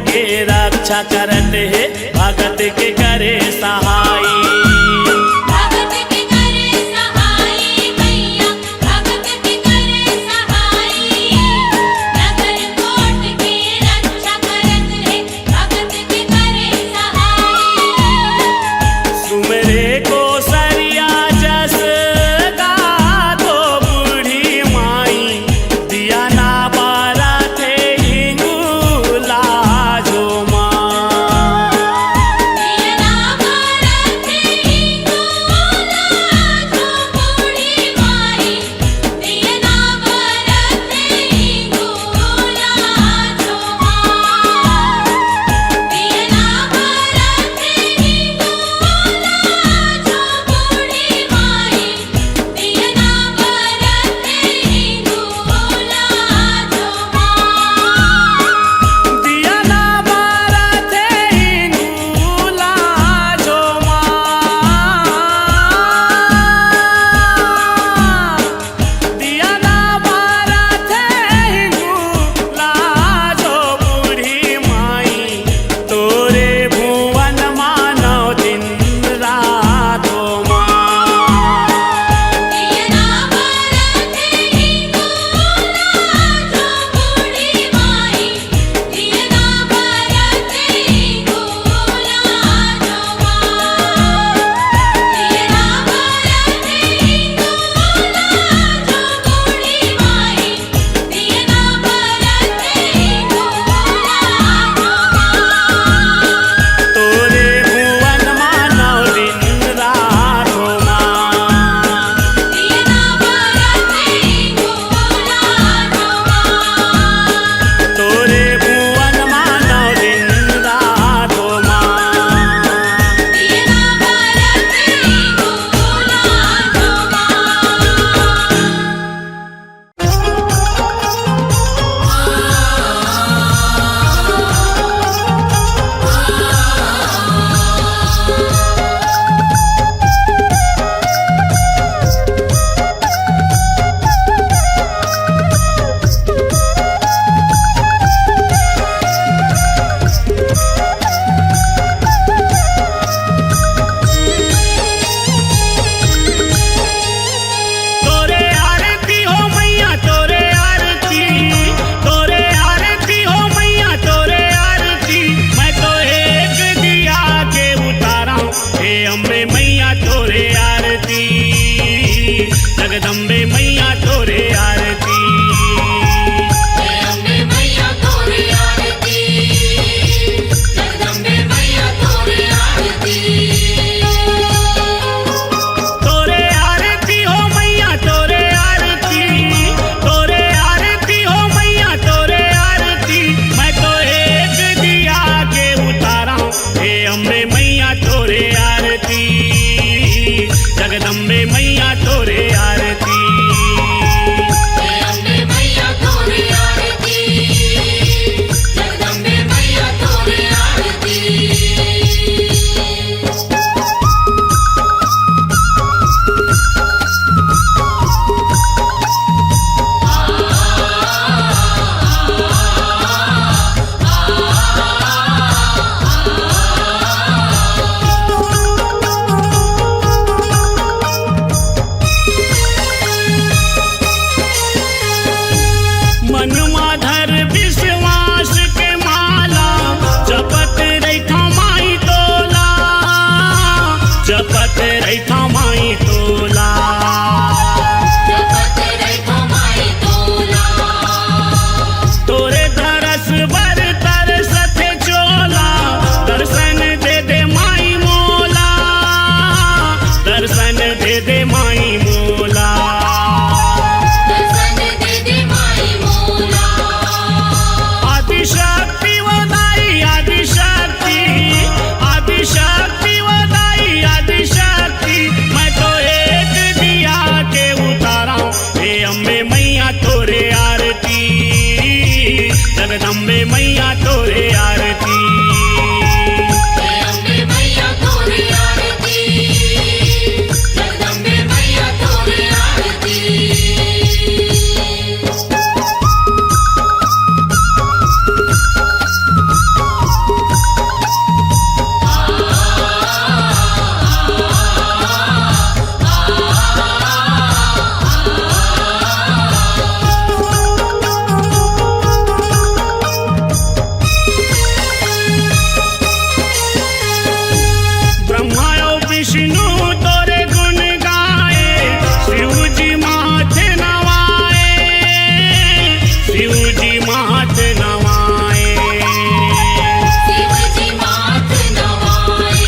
के रक्षा करत है, भगत के करे सहाई। भगत के करे सहाई मैया, भगत के करे सहाई। नगर कोट के रक्षा करत है, भगत के करे सहाई। सुमरे को सरिया जस गातो बूढ़ी माई, दिया ना बारा थे हिंगूला जो माँ। दिया ना बारा थे हिंगूला जो बूढ़ी माई, दिया ना बारा थे हिंगूला जो माँ। दिया ना बारा थे हिंगूला जो बूढ़ी माई, दिया ना बारा थे हिंगूला जो माँ। दिया ना बारा थे हिंगूला जो माँ। दिया ना बारा थे हिंगूला जो बूढ़ी माई, तोरे भुवन मानव दिन रात हो माँ। दिया ना बारा थे हिंगूला जो बूढ़ी माई, दिया ना बारा थे हिंगूला जो माँ। दिया ना बारा थे हिंगूला जो बूढ़ी माई, दिया ना बारा थे हिंगूला जो माँ। तोरे भुवन मानव दिन रात हो माँ। दिया ना बारा थे हिंगूला जो माँ। तोरे भुवन मानव दिन रात हो माँ। दिया ना बारा थे हिंगूला जो तोरे आरती हो मैया तोरे आरती, तोरे आरती हो मैया तोरे आरती। मैं तो एक दिया के उतारा, हे अम्बे मैया तोरे आरती, जगदम्बे मैया तोरे आरती। अम्बे मैया तोरी आरती, जगदम्बे मैया तोरी आरती। तोरे आरती हो मैया तोरे आरती, तोरे आरती हो मैया तोरे आरती। मैं तो एक दिया के उतारा, हे अम्बे मैया तोरे आरती, जगदम्बे मैया तोरे आरती। अम्बे मैया तोरी आरती, जगदम्बे मैया तोरी आरती। मनमाधर विश्वास के माला, जपत रैठा माई तोला, जपत रैठा माई तोला। जपत रैठो माई तोला, तोरे दरस बर तरसत चोला, दर्शन दे दे माई मोला, दर्शन दे दे माई मोला। दर्शन दे दे माई मोला। आदिशक्ति वदाई आदिशक्ति, आदिशक्ति वदाई आदिशक्ति। मैं तो एक दिया के उतारा, हे अम्बे मैया तोरे आरती, जगदम्बे मैया तोरे आरती। अम्बे मैया तोरी आरती, जगदम्बे मैया तोरी आरती। जी मात नवाए। शिव जी मात नवाए।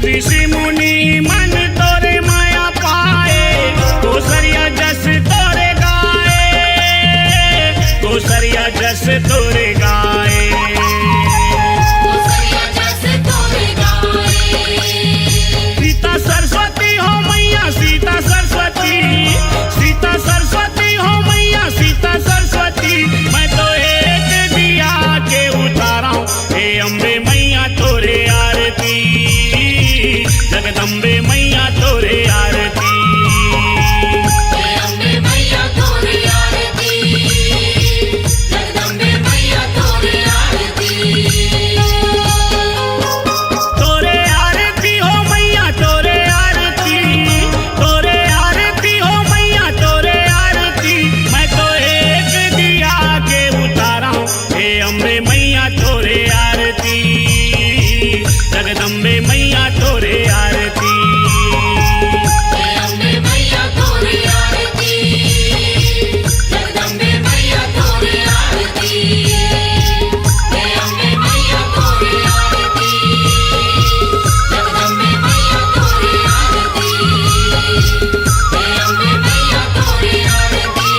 ऋषि मुनि मन तोरे माया पाए, कोसरिया जस तोरे गाए, कोसरिया जस तोरे गाए। कोसरिया जस तोरे गाए। सीता सरस्वती हो मैया सीता सरस्वती, सीता सरस्वती हो मैया सीता सरस्वती। मैं तो एक दिया के उतारा हूँ, हे अम्बे मैया तोरे आरती, जगदम्बे मैया तोरे आरती। हे अम्बे मैया तोरे आरती, जगदम्बे मैया तोरे आरती। तोरे आरती हो मैया तोरे आरती, तोरे आरती हो मैया तोरे आरती। मैं तो एक दिया के उतारा हूँ, हे अम्बे मैया तोरे आरती, जगदम्बे मैया तोरे आरती। हे अम्बे मैया तोरे आरती, जगदम्बे मैया तोरे आरती। हे अम्बे मैया तोरे आरती, जगदम्बे मैया तोरे आरती। हे अम्बे मैया तोरे आरती,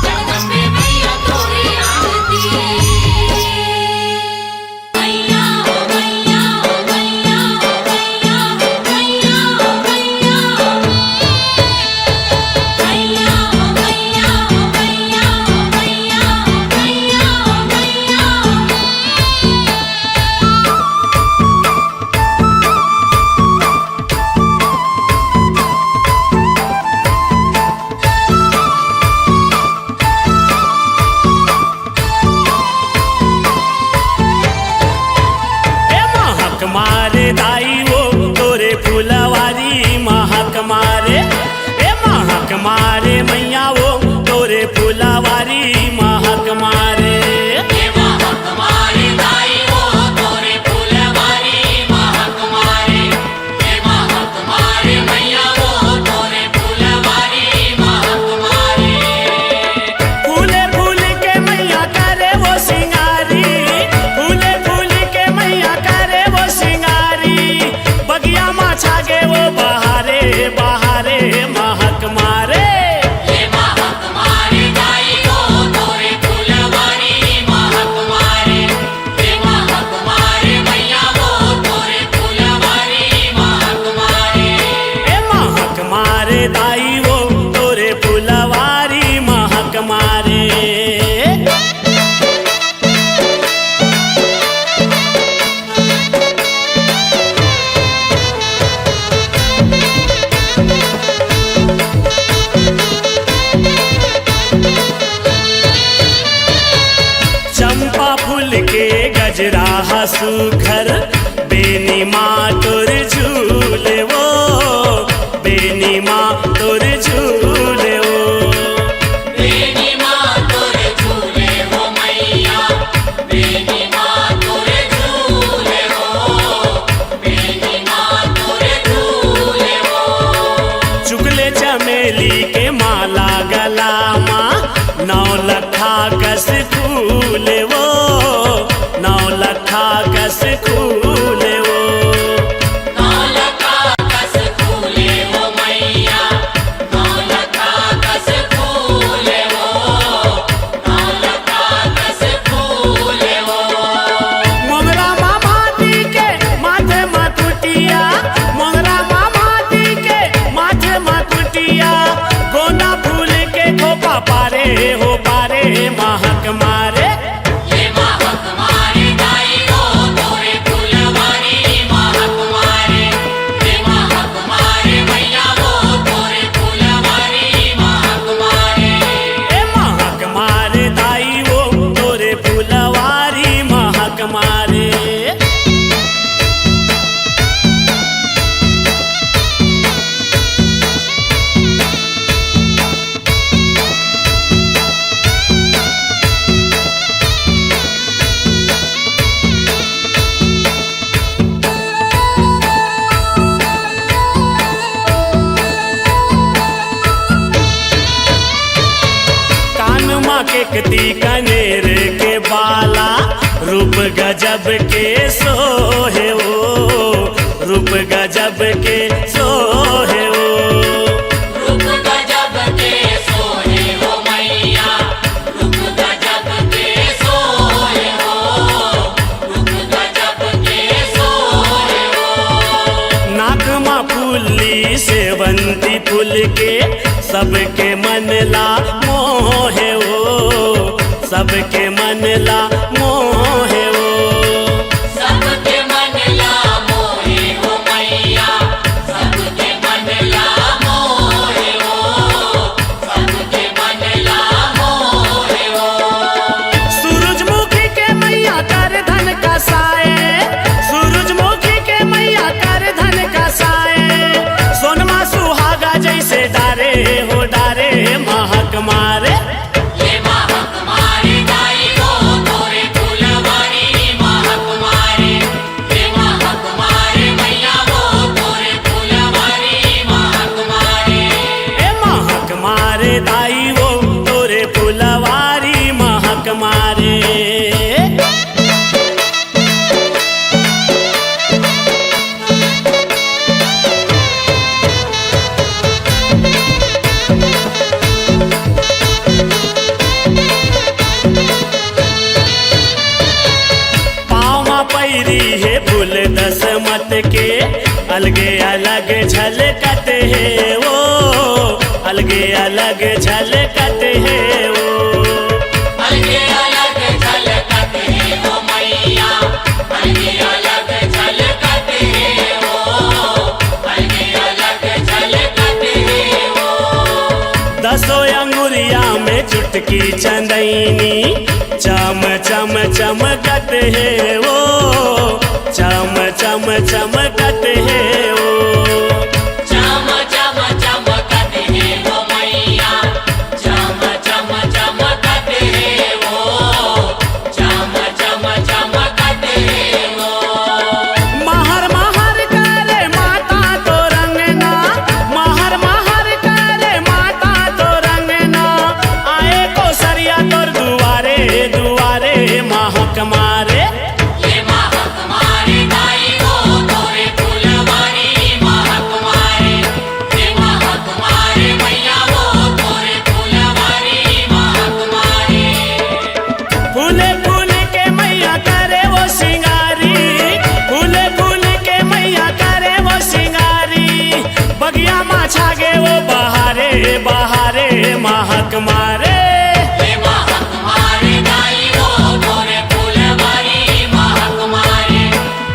जगदम्बे मैया तोरे आरती। मैया हो मैया हो मैया हो मैया हो मैया हो मैया हो। मैया हो मैया हो मैया हो मैया हो मैया हो मैया हो। ए महक मारे दाई वो तोरे फुलवारी महक मारे, ए महक मारे मैया वो तोरे फुलवारी महक मारे। हे महक मारे दाई वो तोरे फुलवारी महक मारे। हे महक मारे मैया वो तोरे फुलवारी महक मारे। फूले फूल के मैया करे वो सिंगारी, फूले फूल के मैया करे वो सिंगारी। बगिया माँ छागे वो बहारे बहारे महक मारे। हे महक मारे दाई वो तोरे फुलवारी महक मारे। हे महक मारे मैया वो तोरे फुलवारी महक मारे। ए महक मारे दाई वो तोरे फुलवारी महक मारे। चंपा फूल के गजरा सुखर, बेनी माँ तोर झूले वो, बेनी माँ तोर झूले वो। बेनी माँ तोरे झूले हो मैया, बेनी माँ तोरे झूले हो। बेनी माँ तोरे झूले हो। चुगले चमेली के माला गला माँ, 9 लखा कस फूले वो, 9 लखा कस फूले वो। केकती कनेर के बाला, रूप गजब के सोहे ओ, रूप गजब के सोहे ओ। रूप गजब के सोहे हो मैया, रूप गजब के सोहे हो, रूप गजब के सोहे हो। नाक माँ फूली सेवंती फूल के, सबके मन ला मोहे ओ, सबके मन ला मोहे ओ। सबके मन ला मोहे हो मैया, सबके मन ला मोहे हो, सबके मन ला मोहे हो। सूरजमुखी के मैया कर धन का साए, सूरजमुखी के मैया कर धन का साए। सोनमा सुहागा जैसे डारे हो डारे महक मारे। ये महक मारे दाई हो तोरे फुलवारी महक मारे, ये महक मारे मैया हो तोरे फुलवारी महक मारे। ए महक मारे दाई वो तोरे फुलवारी महक मारे। पैरी है फूल दस मत के, अलगे अलग झलकत है वो, अलगे अलग झलकत है वो। अलगे अलग झलकत है वो मैया, अलगे अलग झलकत है वो, अलगे अलग झलकत है वो। दसों अंगुरिया में चुटकी चंदैनी, चम चम चमकत है वो, चम चम चमकत है वो। चम चम चमकत है वो मैया, चम चम चमकत है वो, चम चम चमकत है वो। महर महर करे माता तो रंगना, महर महर करे माता तो रंगना। आए को सरिया तोर दुआरे दुआरे महक मारे। ये महक मारे दाई हो तोरे फुलवारी महक मारे, ये महक मारे मैया हो तोरे फुलवारी महक मारे। फूले फूल के मैया करे वो सिंगारी, फूले फूल के मैया करे वो सिंगारी। बगिया माँ छागे वो बहारे बहारे महक मारे। ये महक मारे दाई हो तोरे फुलवारी महक मारे,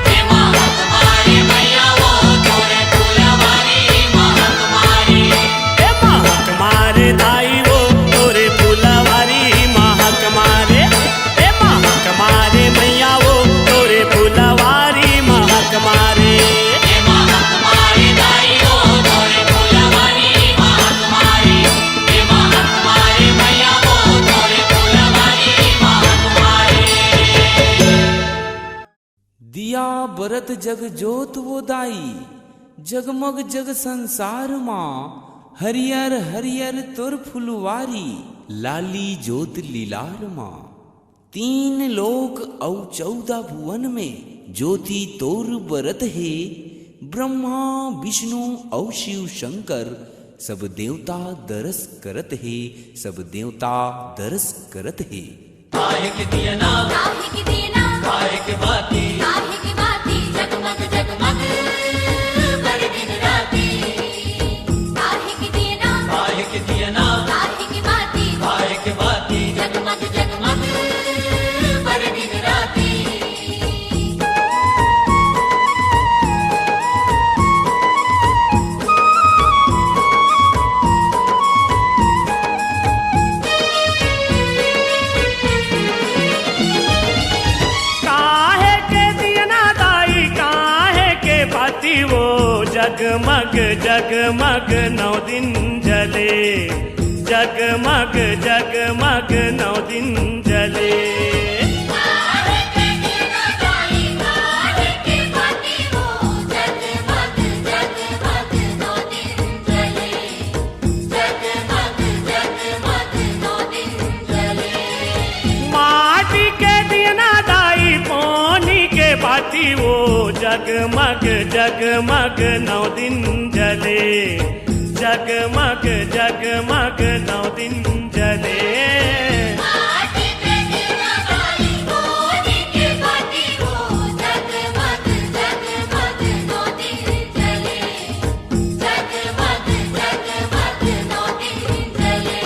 ये महक मारे मैया हो तोरे फुलवारी महक मारे। ए महक मारे दाई वो तोरे फुलवारी महक मारे। ए महक मारे मैया वो तोरे फुलवारी महक मारे। ये महक मारे दाई हो तोरे फुलवारी महक मारे, ये महक मारे मैया हो तोरे फुलवारी महक मारे। दिया बरत जग जोत वो दाई, जगमग जग संसार माँ। हरियर हरियर तुर फुलवारी, लाली जोत लीलार माँ। तीन लोक औ 14 भुवन में ज्योति तोर बरत है। ब्रह्मा विष्णु औ शिव शंकर, सब देवता दरस करत है, सब देवता दरस करत है। काहे के दिया ना, काहे की देना, काहे के बाती, काहे की बाती, जगमग जगमग बर दिन राती। काहे की देना, काहे के दिया ना, काहे की बाती, काहे के बाती, जगमग जगमग बर दिन राती। काहे के दियना दाई काहे के बाती वो, जगमग जगमग 9 दिन जले, जगमग जगमग 9 दिन जले। काहे के देना दाई, काहे की बाती वो, जगमग जगमग 9 दिन जले, जगमग जगमग 9 दिन जले। बाती वो जगमग जगमग 9 दिन जले जगमग जगमग 9 दिन जले माटी पे दिया गाई मोदी के बाती वो जगमग जगमग 9 दिन जले जगमग जगमग 9 दिन जले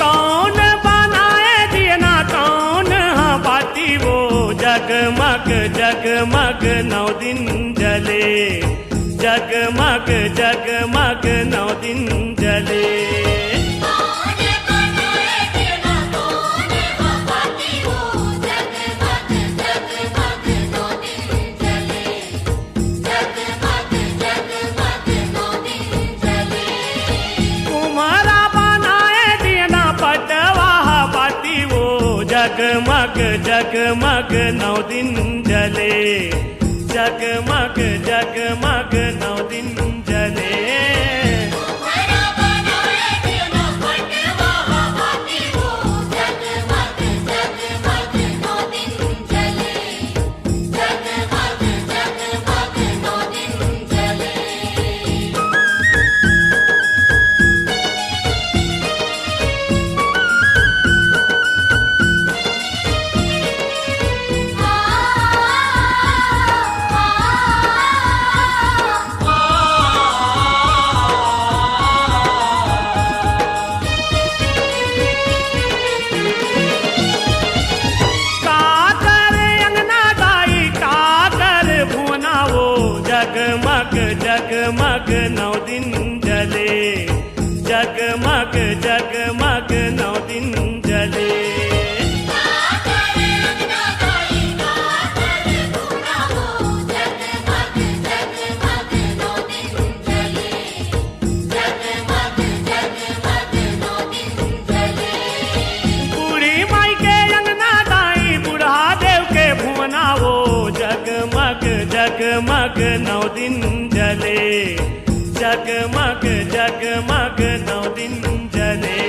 कौन बनाए दिए ना कौन हाँ बाती वो जगमग जगमग 9 दिन जले जगमग जगमग 9 दिन जले कौन बनाए देना कौन हाँ बाती वो जगमग जगमग 9 दिन जले जगमग जगमग 9 दिन जले कुम्हारा बनाए दिए ना पटवा बाती वो जगमग जगमग 9 दिन जले जगमग जगमग 9 दिन जले मेरा बनाए देना पटवा बाती वो जगमग जगमग 9 दिन जले जगमग जगमग 9 दिन जले काकर अंगना दाई काकर भुवना वो जगमग जगमग 9 दिन जले जगमग जगमग 9 दिन जले बूढ़ी माई के अंगना दाई बूढ़ा देव के भुवना वो जगमग जगमग 9 दिन जले जगमग जगमग 9 दिन जले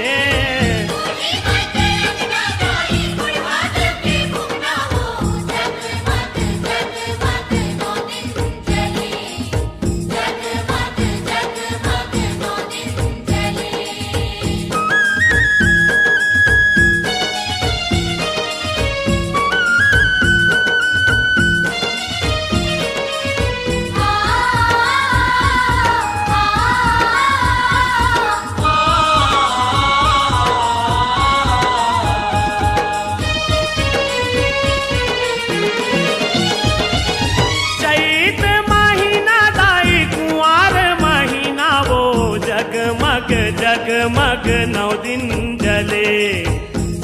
चैत महीना दाई कुंवार महीना वो जगमग जगमग 9 दिन जले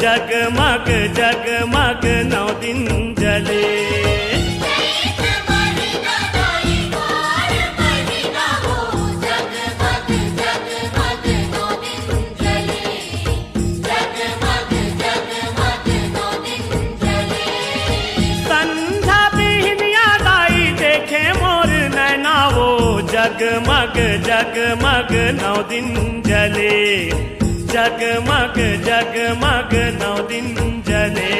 जगमग जगमग 9 दिन जले संध्या बिहनिया दाई देखे मोर नैना वो जगमग जगमग 9 दिन जले जगमग जगमग 9 दिन जले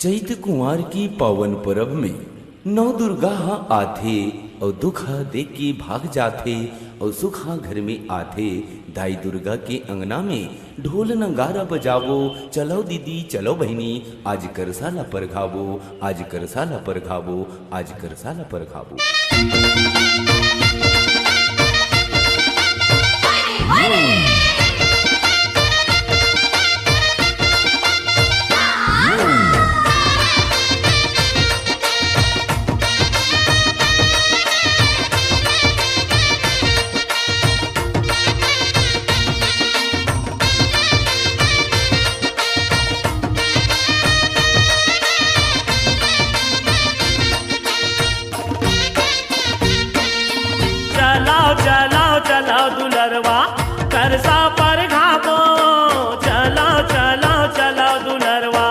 चैत कुंवर की पावन परब में नौ दुर्गा आथे और दुखा देख के भाग जाथे और सुखा घर में आथे। दाई दुर्गा के अंगना में ढोल नगारा बजावो, चलो दीदी चलो बहनी, आज करसाला पर घावो, आज करसाला पर घावो, आज करसाला पर घावो। चलाओ दुलरवा करसा पर घावो, चलाओ चलाओ चलाओ दुलरवा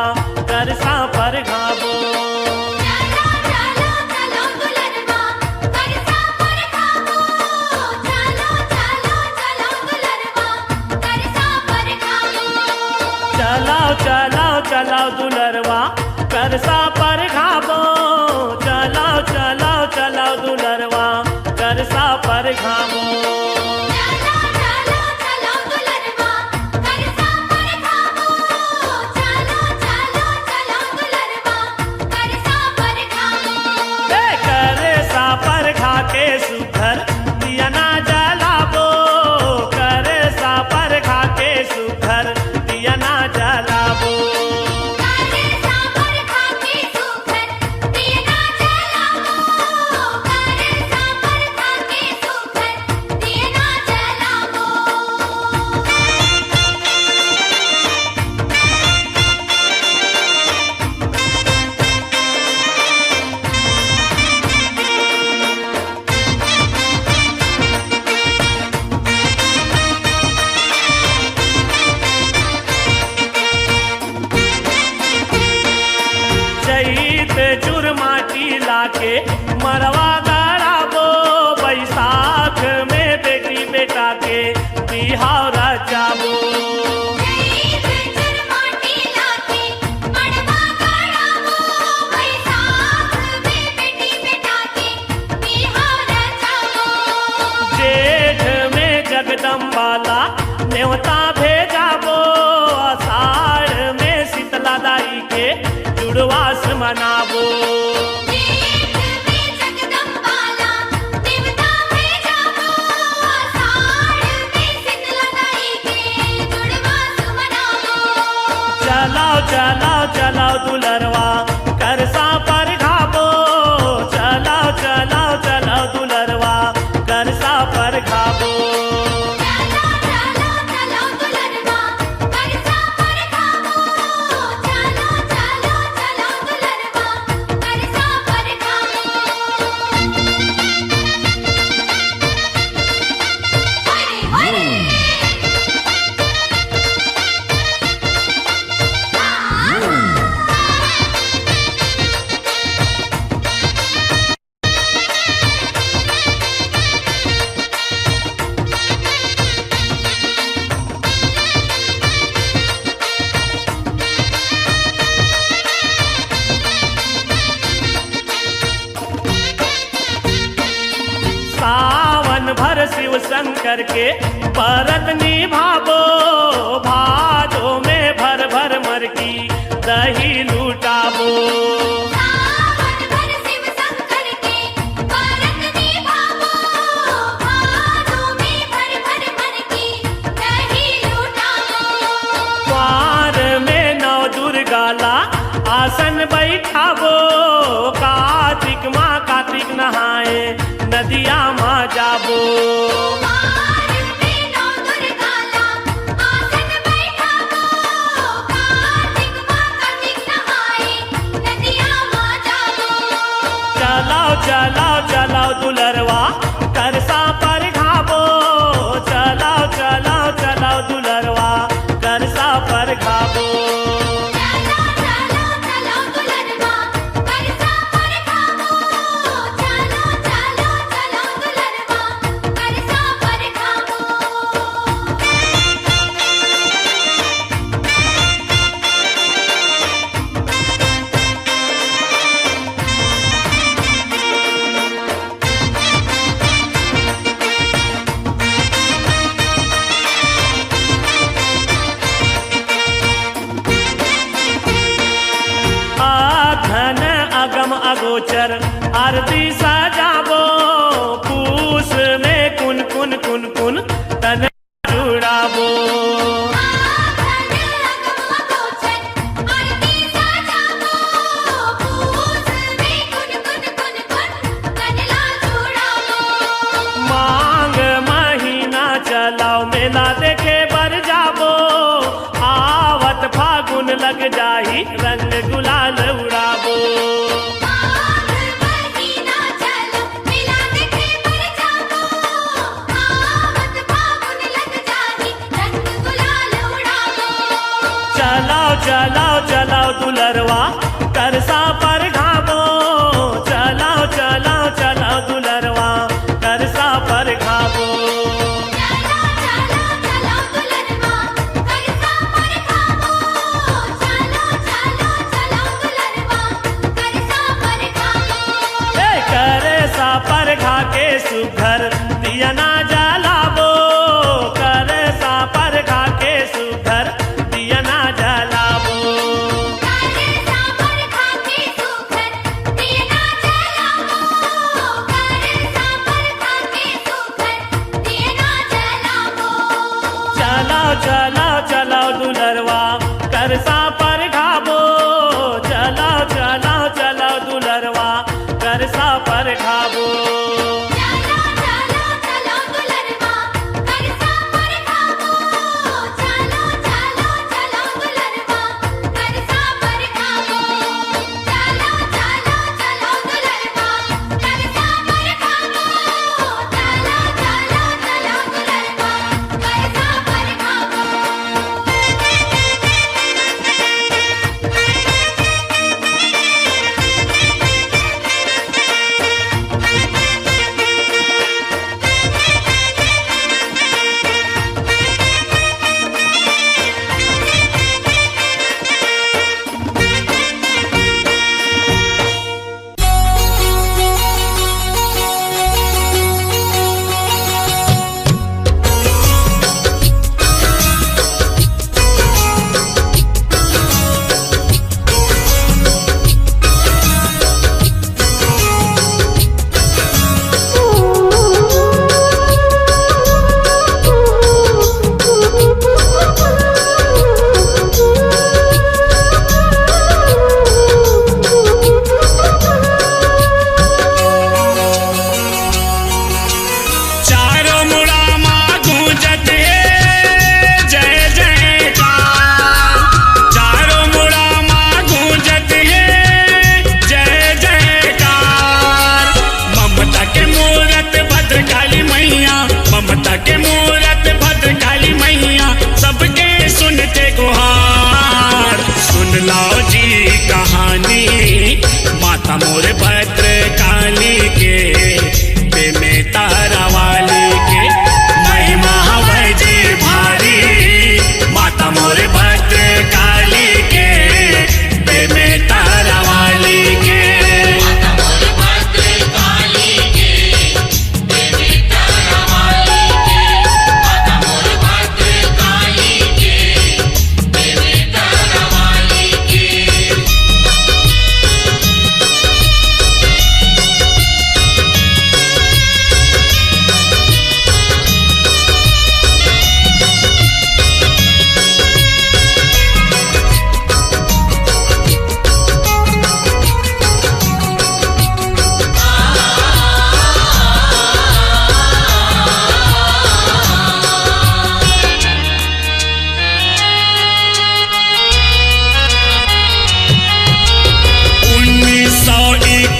करसा पर घावो। चलो चलो चलो दुलरवा करसा पर घावो, चलो चलो चलो दुलरवा करसा पर घावो। चलाओ चलाओ चलाओ दुलरवा करसा पर घावो, चलाओ चलाओ चलाओ दुलरवा करसा पर घावो। चलो चलो चलो दुलरवा करसा पर घावो, चलो चलो चलो दुलरवा करसा पर घावो। करसा पर घा के सुघर दिया ना जलाबो, करसा पर घा के सुघर दिया ना जलाबो। करसा पर घा के सुघर दिया ना जलाबो, करसा पर घा के सुघर दिया ना जलाबो। चैत चुरमाटी लाके मरवा गड़ाबो, बैसाख में बेटी बेटा के बिहाव रचाबो। चैत चुरमाटी लाके मड़वा गड़ाबो, बैसाख में बेटी बेटा के बिहाव रचाबो। जेठ में जगदम्बाला न्योता भेजाबो, आषाढ़ में शीतला दाई के जुड़वास मनाबो। जेठ में जगदम्बाला देवता भेजाबो, आषाढ़ में शीतला दाई के जुड़वास मनाबो। चलाओ चलाओ चलाओ दुलरवा करसा पर घावो, चलाओ चलाओ चलाओ दुलरवा करसा पर घावो। चलो चलो चलो दुलरवा करसा पर घावो, चलो चलो चलो दुलरवा करसा पर घावो। हरे हरे सावन भर शिव शंकर के परत निभाबो, भादो में भर भर मरकी दही लूटाबो। सावन भर शिव शंकर के परत निभाबो, भादो में भर भर मन की दही लूटाबो। द्वार में नौ दुर्गाला आसन बैठाबो, कार्तिक माँ कार्तिक नहाए नदिया माँ जाबो। कुमार में नौ दुर्गाला आसन बैठाबो, कार्तिक माँ कार्तिक नहाए नदिया माँ जाबो। चलाओ चलाओ चलाओ दुलरवा करसा पर घावो, चलाओ चलाओ चलाओ दुलरवा करसा पर घावो। चलो चलो चलो दुलरवा करसा पर घावो, चलो चलो चलो दुलरवा करसा पर घावो। अगोचर आरती सजाबो पूस में कुन कुन कुन कुन तन जुड़ाबो मांग महीना चलाओ मेला देखे बर जाबो आवत फागुन लग जाही रंग गुलाल उड़ाबो चलाओ चलाओ चलाओ दुलरवा करसा पर घाबो चलाओ चलाओ चलाओ दुलरवा करसा पर घाबो करसा पर घा के सुघर दिया ना जलाबो करसा पर घा के सुघर दिया ना जलाबो चलाओ चलाओ चलाओ दुलरवा करसा पर घाबो चलाओ चलाओ चलाओ दुलरवा करसा पर घाबो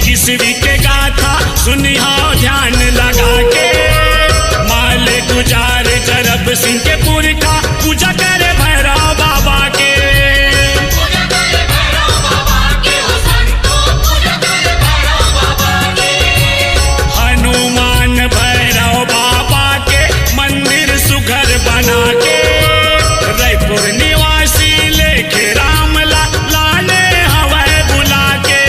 किसवी के गाथा सुनिहा ध्यान लगा के माल गुजार जरब सिंह के पुरखा पूजा करे भैरव बाबा के हनुमान भैरव बाबा के मंदिर सुघर बना के रायपुर निवासी लेके राम लाले हवाए बुला के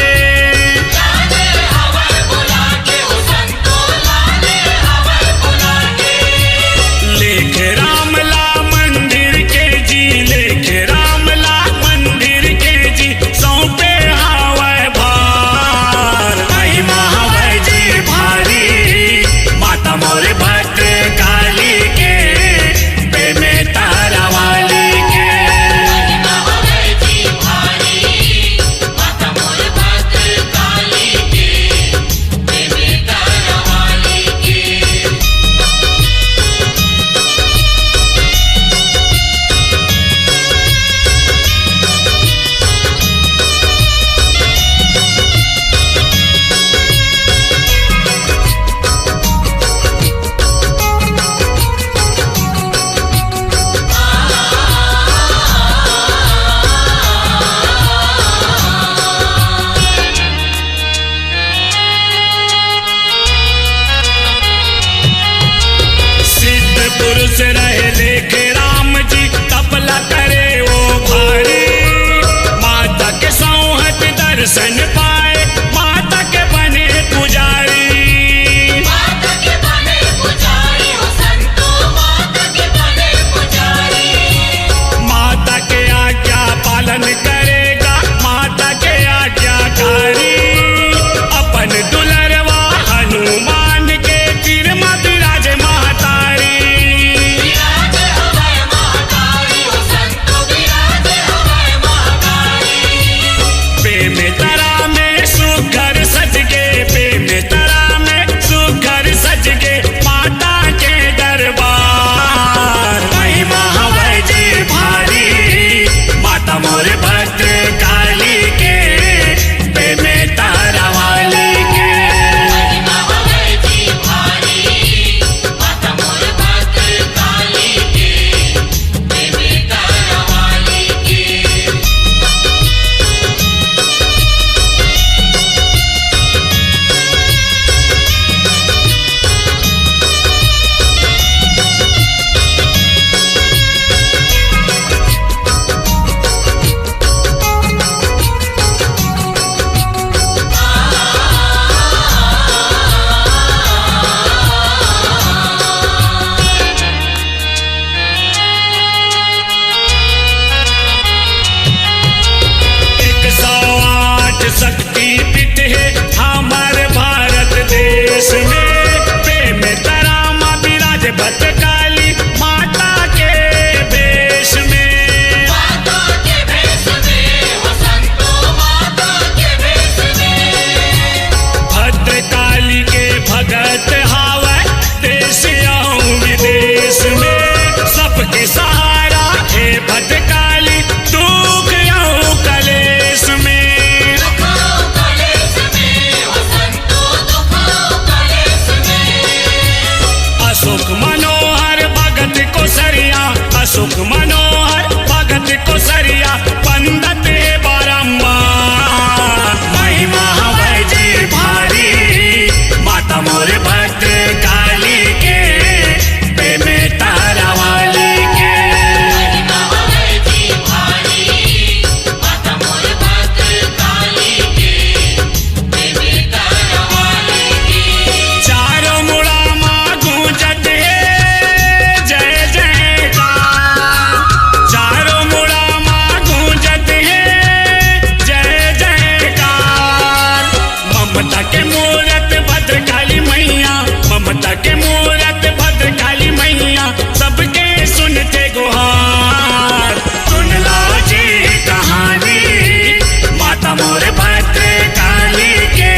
मोर भद्र काली के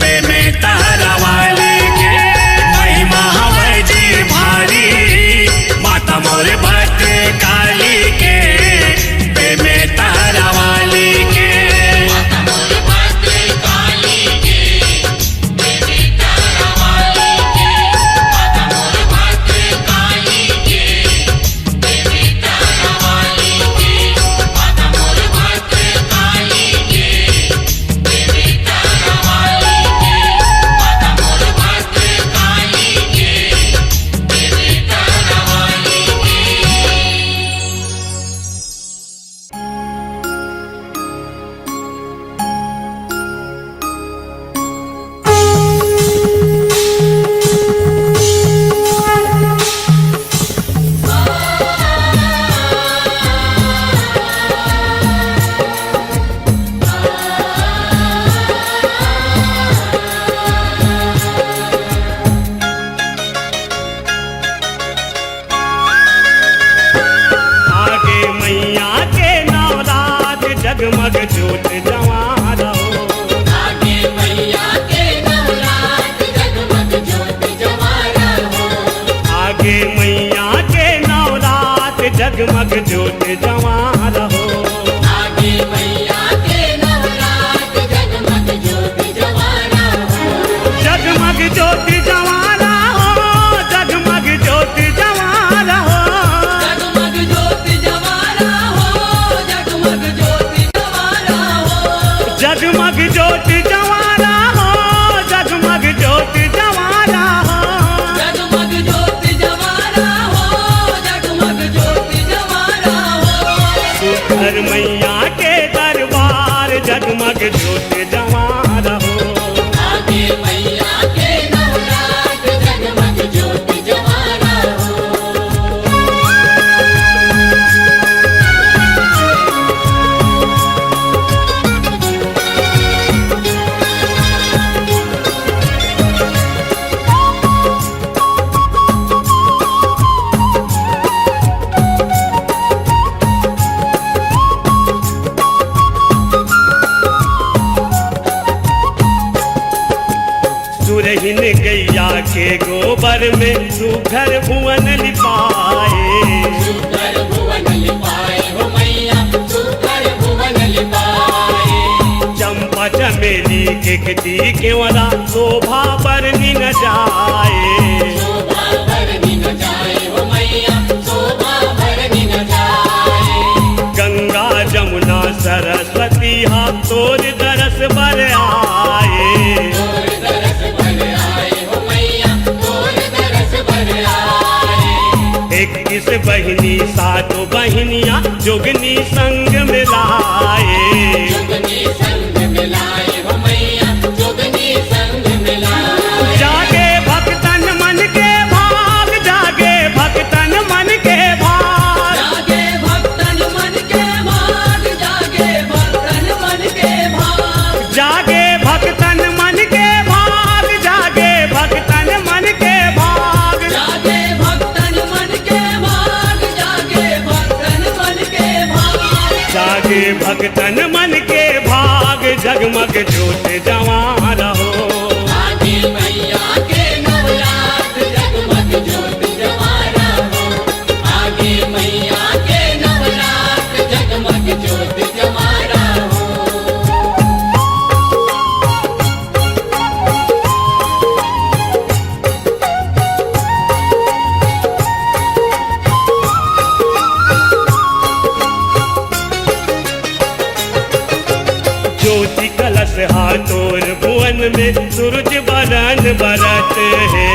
बेमेता रवाली के महिमा हवै जी भारी माता मोर भद्र काली के बेमेता रवाली के माता मोर भद्र काली के बेमेता रवाली के माता मोर भद्र काली के बेमेता रवाली के माता मोर भद्र काली के बेमेता रवाली के माता मोर भद्र काली के बेमेता रवाली के आगे मैया के नवरात जगमग जोत जवा रहो आगे मैया के नवरात जगमग ज्योत जवा रहो आगे मैया के नवरात जगमग जोत जवा रहो आगे मैया के नवरात जगमग ज्योत जवा रहो जगमग जोत जवा रहो जगमग जोत जवा रहो जगमग ज्योत जवा रहो जगमग ज्योत जवा रहो जगमग जोत जवा रहो जगमग जोत जवा रहो जगमग ज्योत जवा रहो जगमग ज्योत जवा रहो घर मैया के दरबार जगमग जोत जवा रहो आगे मैया के नवरात जगमग ज्योत जवा रहो सुरहिन गैया के गोबर में सुघर भुवन लिपाए सुकर भुवन लिपाए हो मैया सुकर भुवन लिपाए चंपा चमेली के कटी केवरा शोभा बरनी न जाए शोभा भरनी न जाए हो मैया शोभा भरनी न जाए गंगा जमुना सरस्वती हाथ तोर दरस बर आए तोर दरस भर आए हो मैया तोर दरस भर आए 21 बहिनी सातों बहिनियां जोगनी संग मिलाए जोगनी संग मिलाए हो मैया जोगनी संग मिलाए जागे भक्तन मन के भाग जागे भक्तन मन के भाग जागे भक्तन मन के भाग जागे भक्तन मन के भाग जागे भक्तन मन के भाग जागे भक्तन मन के भाग जागे भक्तन मन के भाग जागे भक्तन मन के भाग जागे भक्तन मन के भाग जगमग जोत जवा रहो आगे मैया के नवरात जगमग ज्योत जवा रहो आगे मैया के नवरात जगमग ज्योत जवा रहो ज्योति कलश हाथोर भुवन में सूरज बरन बरत है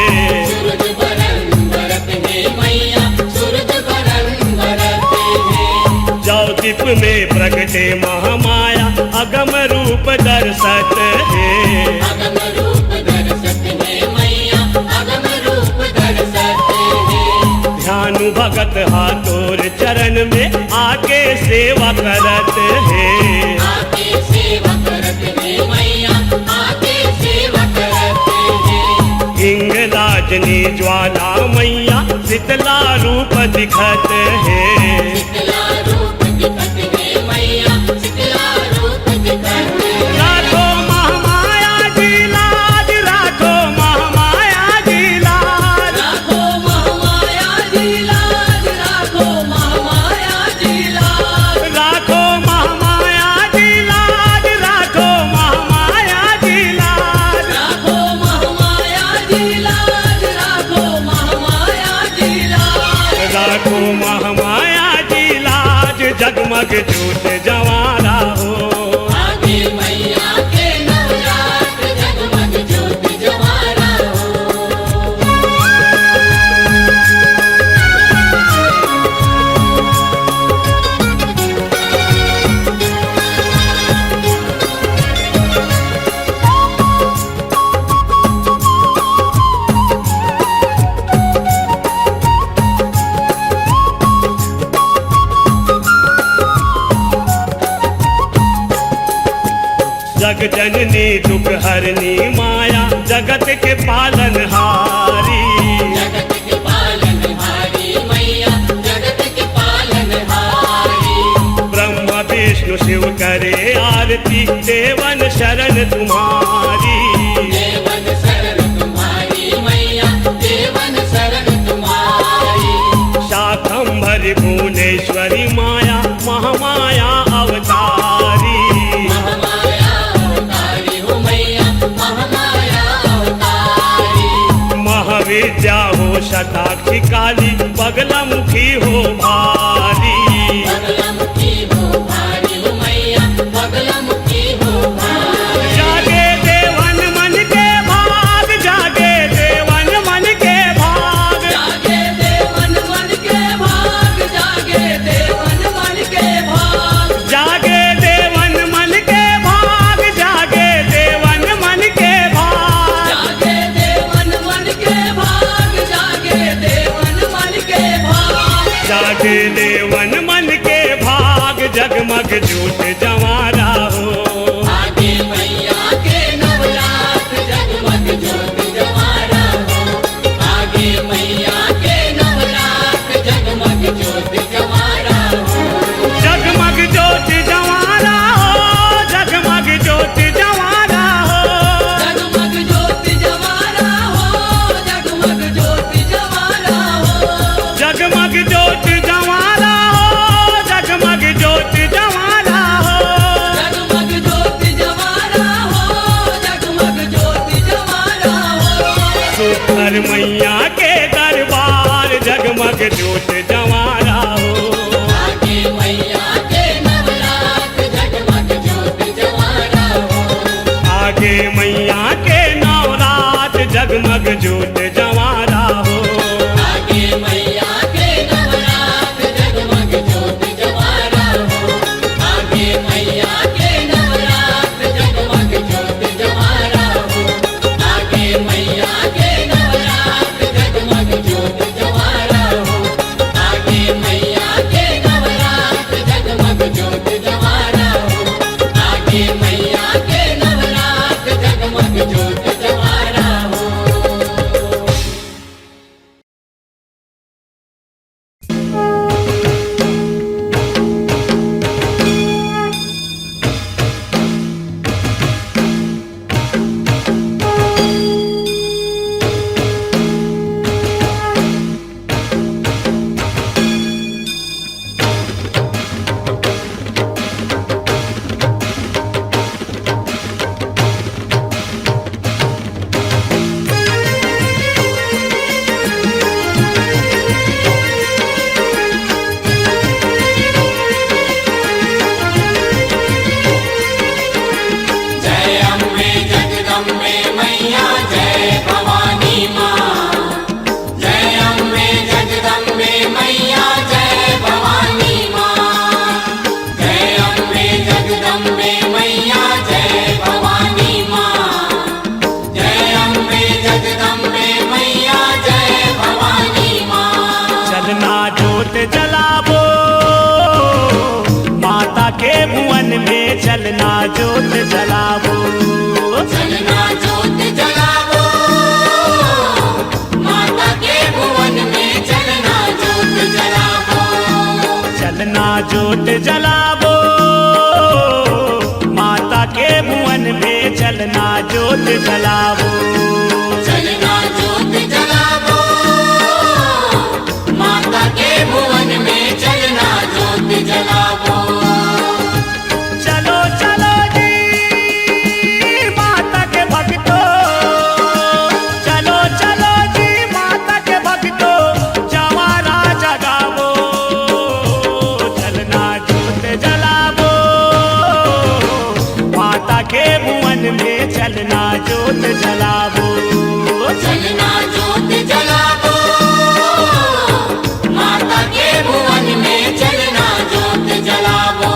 सूरज बरन बरत है मैया सूरज बरन बरत है जाओ दीप में प्रगटे महामाया अगम रूप दर्शत है अगम रूप दर्शत है मैया अगम रूप दर्शत है ध्यानु भगत हाथोर चरण में आके सेवा करत है आके सेवा करत है मैया आके सेवा करत है हिंगलाजनी ज्वाला मैया शीतला रूप दिखत है शीतला रूप दिखत है मैया शीतला रूप दिखत जगमग जोत जवारा हो। आगे मैया के नवरात जगमग ज्योत जवारा हो। जग जननी दुख हरनी माया जगत के पालनहारी। जगत के पालनहारी मैया जगत के पालनहारी। ब्रह्मा विष्णु शिव करे आरती देवन शरण तुम्हारी। देवन शरण तुम्हारी मैया देवन शरण तुम्हारी। शाकंभरी भुवनेश्वरी माया महामाया अवतारी। महामाया अवतारी हो मैया महामाया अवतारी। महाविद्या हो शताक्षी काली बगलामुखी हो भारी। बगलामुखी हो भारी हो मैया बगलामुखी हो भारी। जागे देवन मन के भाग जागे देवन मन के भाग। जागे देवन मन के भाग जागे देवन मन के भाग। जागे देवन मन के भाग जागे देवन मन के भाग। जागे देवन मन के भाग जागे देवन मन के भाग। जागे देवन मन के भाग जगमग जोत जवारा हो। आगे मैया के नवरात जगमग ज्योत जवारा हो। आगे मैया के नवरात जगमग ज्योत जवारा हो। जगमग जोत जवारा हो जगमग जोत जवारा हो। जगमग ज्योत जवारा हो जगमग ज्योत जवारा हो। जगमग जोत जवारा हो जगमग जोत जवारा हो। जगमग ज्योत जवारा हो जगमग ज्योत जवारा हो। सुपर मैया के दरबार जगमग जोत जवारा हो। आगे मैया के नवरात जगमग ज्योत जवारा हो। आगे मैया के नवरात जगमग जोत जवारा हो। आगे मैया के नवरात जगमग ज्योत जवारा हो। आगे मैया के नवरात जगमग ज्योत जवारा हो। आगे मैया के नवरात जगमग ज्योत जवारा हो। आगे मैया के नवरात जगमग ज्योत जवारा हो। आगे मैया के नवरात जगमग ज्योत जवारा हो। जय अम्बे जगदम्बे मैया जय भवानी माँ। जय अम्बे जगदम्बे मैया जय भवानी माँ। जय अम्बे जगदम्बे मैया जय भवानी माँ। जय अम्बे जगदम्बे मैया जय भवानी माँ। चलना जोत जलावो माता के भुवन में चलना जोत जलावो। चलना जोत जलावो माता के भुवन में चलना जोत जलावो। चलना जोत जलावो माता के भुवन में चलना जोत जलावो। चलना जोत जलावो माता के भुवन में चलना जोत जलावो। चलो चलो जी माता के भक्तों। चलो चलो जी माता के भक्तों जवारा जगावो। चलना जोत भुवन में चलना जोत जलावो। चलना जोत जलावो, माता के भुवन में चलना जोत जलावो।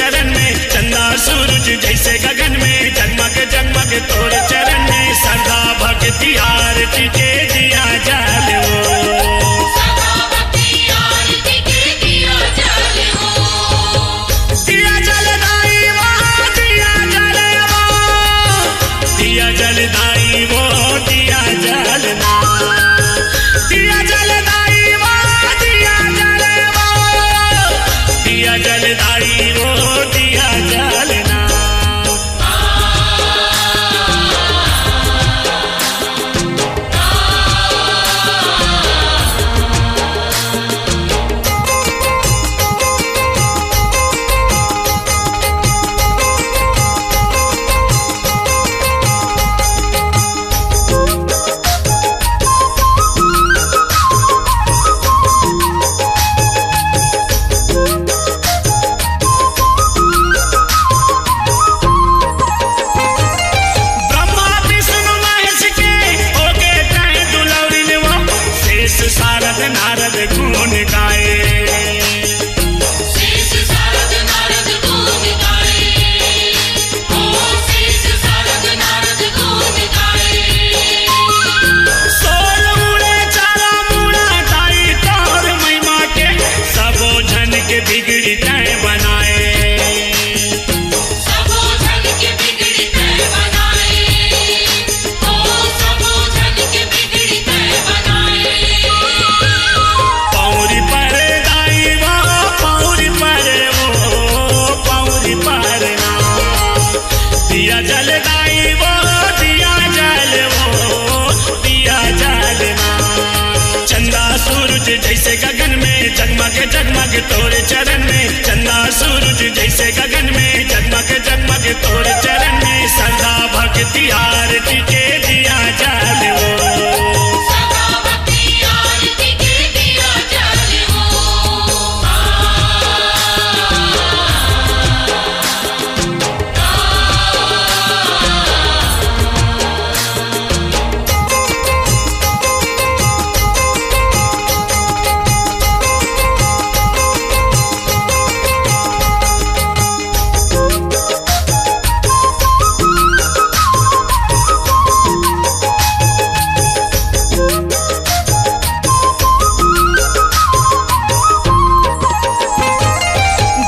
चरण में चंदा सूरज जैसे गगन में जगमग जगमग तोरे चरण में श्रद्धा भक्ति आरती के दिया जल हो सदा भक्ति आरती के दिया जल हो दिया जलदाई वो दिया जल वो दिया जलदाई वो दिया जलना दिया जलदाई वो दिया जल वो दिया जलदाई वो दिया जलना ब्रह्मा विष्णु महेश के होके कहे दुलौरिन वो शेष शारद नारद गुण गाए शेष शारद नारद गुण गाए ओ शेष शारद नारद गुण गाए सोल मुड़े चारा मुड़ा ताई तोर महिमा के सबो झन के बिगड़ी तय बनाए सबो जन के बिगड़ी तय बनाए ओ सबो जन के बिगड़ी तय बनाए पौरी पर दाई वो पौरी पर वो पौरी पर ना दिया जल दाई वो दिया जल वो दिया जल ना चंदा सूरज जैसे गगन में जगमग जगमग तोरे चरण में चंदा सूरज जैसे गगन में जगमग जगमग तोरे चरण में श्रद्धा भक्ति आरती के दिया जल वो सदा भक्ति आरती के दिया जल हो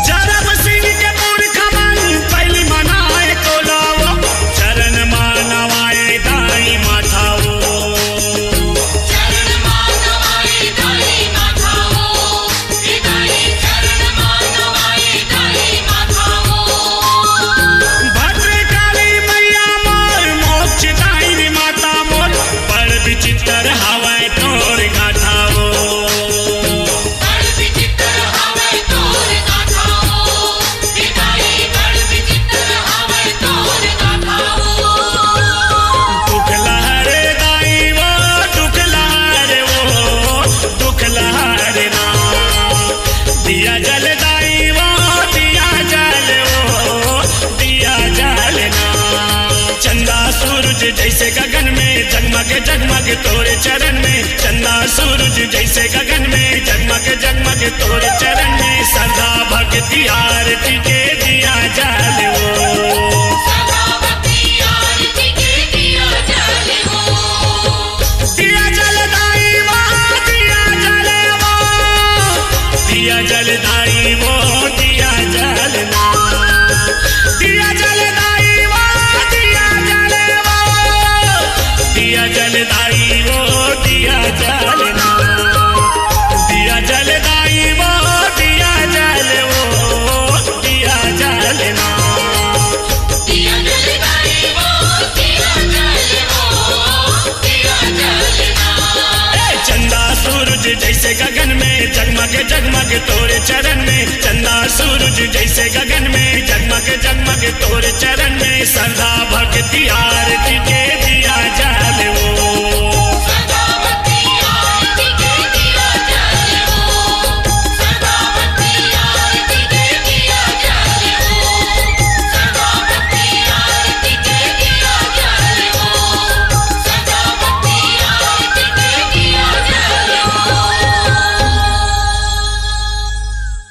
जरब सिंह के मूर्ख मन पहली मनाए को लाओ चरण मानवाए दाई माथाओ चरण मानवाए दाई माथाओ दाई चरण मानवाए दाई माथाओ भद्रकाली मैया मोर मोक्ष दायिनी माता मोर बड़ विचित्र हवाए तोर गाथाओ बड़ विचित्र हवै तोर गाथाओ दाई बड़ विचित्र हवै तोर गाथाओ दुख लहरे दाई वो दुख लहरे वो दुख लहरे ना दिया जल दाई वो दिया जल वो दिया जल ना चंदा सूरज जैसे गगन में जगमग जगमग तोरे चरण में चंदा सूरज जैसे गगन में जगमग जगमग तोरे चरण में श्रद्धा भक्ति आरती के दिया जल वो सदा भक्ति आरती के दिया जल हो दिया जलदाई वो दिया जल वो दिया जलदाई वो दिया जलना दिया जलदाई वो दिया जल वो दिया जलदाई वो दिया जलना दिया जलदाई वो दिया जल वो दिया जलना दिया जलदाई वो दिया जल हो दिया जलना चंदा सूरज जैसे गगन में जगमग जगमग तोरे चरण में चंदा सूरज जैसे गगन में जगमग जगमग तोरे चरण में श्रद्धा